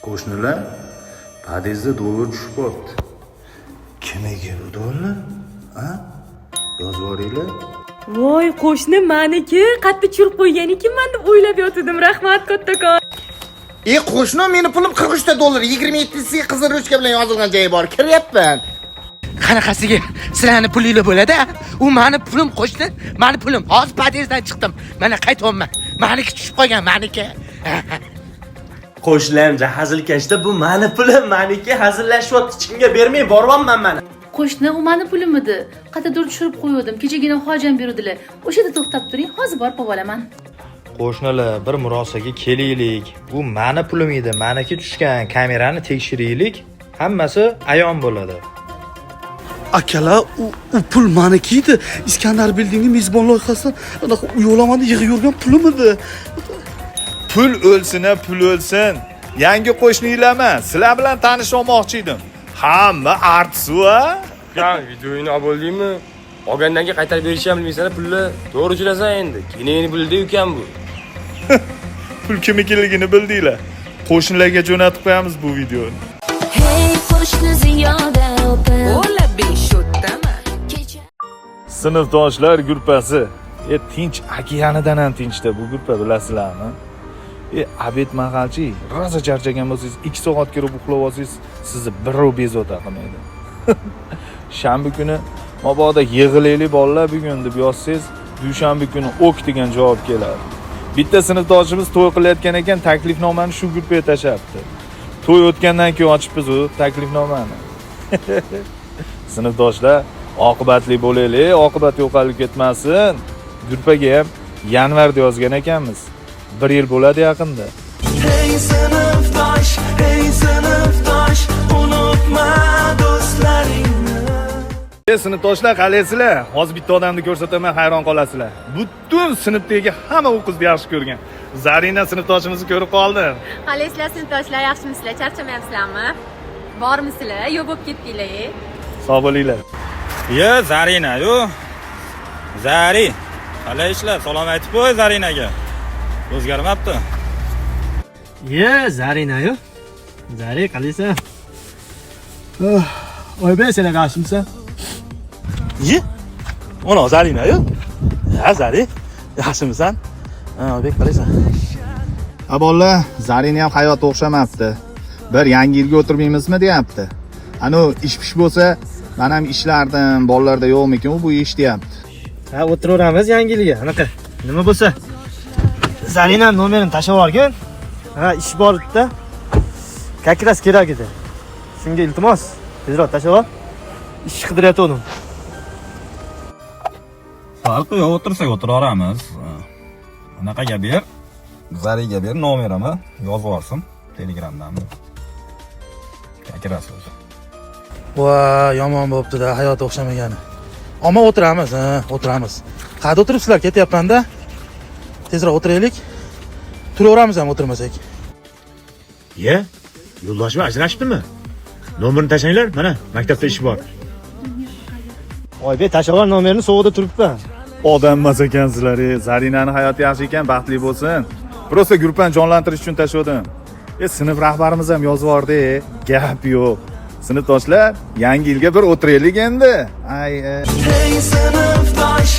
Qo'shnilar, podyezdda dollar tushib qolibdi. Kimiga bu dollar? Ha? Yozib yuboringlar. Voy, qo'shni meniki, qattiq churib qo'ygan ekanman deb o'ylab yotdim. Rahmat kattakon. Qo'shni, meni pulim 43 ta dollar, 27tasi qizil ruchka bilan yozilgan joyi bor. Kiryapman. Qanaqasiga sizlarning pulinglar bo'ladi? U meni pulim qo'shni, meni pulim. Hozir podyezddan chiqdim. Mana qaytyapman. Meniki tushib qolgan, meniki. Qo'shnilarimcha hazilkashda bu meni pulim, meniki hazillashyapti. Kimga bermay boryapman mana. Qo'shni, u meni pulim edi. Qatadur tushirib qo'ydim. Kechagina hojam berdilar. O'sha yerda to'xtab turing, hozir borib olaman. Qo'shnilar, bir murosaga kelaylik. Bu meni pulim edi, meniki tushgan. Kamerani tekshiraylik. Hammasi ayon bo'ladi. Akalar, u pul meniki edi. Iskandar bildingmi mezbon loyihasidan yo'lamani yig'ib yurgan pulim edi. Pul o'lsin, pul o'lsin. Yangi qo'shnilarman. Sizlar bilan tanishmoqchi edim. Hamma artsu-a? Ya, videoyini oldingmi? Olgandan keyin qaytarib berishni ham bilmaysan, pulni to'g'ri julasan endi. Keyin bildi ekan bu. Pul kimnikiligini bildinglar. Qo'shnilarga jo'natib qo'yamiz bu videoni. Hey, qo'shni Ziyoda opa. Ola beshotdami? Sinfdoshlar gruppasi. Tinch okeanidan ham tinchda bu gruppa, bilasizlarmi? Abed mahalchi, rosa charchagan bo'lsangiz, 2 soatga kirib uxlab olsangiz, sizni birov bezovta qilmaydi. Shanba kuni mabodo yig'ilaylik bolalar bugun deb yozsangiz, dushanba kuni ok degan javob keladi. Bitta sinfdoshimiz to'y qilayotgan ekan, taklifnomani shu gruppaga tashlabdi. To'y o'tgandan keyin ochibmiz u taklifnomani. Sinfdoshlar, oqibatli bo'laylik, oqibat yo'qolib ketmasin. Gruppaga ham yanvarda yozgan ekanmiz. 1 yil bo'ladi yaqinda. Hey sinfdosh, unutma do'stlaringni. Sinfdoshlar, qalaysizlar? Hozir bitta odamni ko'rsataman, hayron qolasizlar. Butun sinfdagi hamma u qizni yaxshi ko'rgan. Zarina sinfdoshimizni ko'rib qoldi. Qalaysizlar sinfdoshlar, yaxshimisizlar? Charchamayapsizlarmi? Bormisizlar? Yo'q bo'lib ketdinglar. Sog' bo'linglar. Yo, Zarina, yo. Zari. Qalaysizlar? Salom aytib qo'y Zarinaga. O'zgarmabdi. Ye, Zarina-yu. Zari, qalaysan? Oybek, sen yaxshimisan? Ye? Ona Zarina-yu. Ha, Zari. Yaxshimisan? Oybek, qalaysan? Ha bolalar, Zarina ham hayot o'xshamabdi. Bir yangi yilga o'tirmaymizmi deyapti. Ana ish bo'lsa, men ham ishlardim, bolalarda yo'qmikin, u bu ish deyapti. Ha, o'tiraveramiz yangi yilga. Anaqa, nima bo'lsa Zarina nomerini tashlab olgin. Ha, ish bor edi. Kakras kerak edi. Shunga iltimos, tezroq tashlab ol. Ish qidiryaptim. Farqi yo'q, o'tirsak o'tiraveramiz. Anaqaga ber. Zariga ber nomerimni, yozib olsin Telegramdan. Kakras o'zi. Voy, yomon bo'pti-da, hayot o'xshamagani. Ammo o'tiramiz, o'tiramiz. Qayerda o'tiribsizlar? Ketyapman-da. Tezroq o'tiraylik. Turaveramiz ham o'tirmasak. Ye? Yo'ldoshim ajrashdimi? Nomerini tashlanglar, mana maktabda ish bor. Oybek, tashlab nomerini sovuqda turibman. Odam emas ekansizlar. Zarinani hayoti yaxshi ekan, baxtli bo'lsin. Prosta gruppani jonlantirish uchun tashladim. Sinf rahbarimiz ham yozib yubordi. Gap yo'q. Sinfdoshlar, yangi yilga bir o'tiraylik endi. Hey sinfdosh,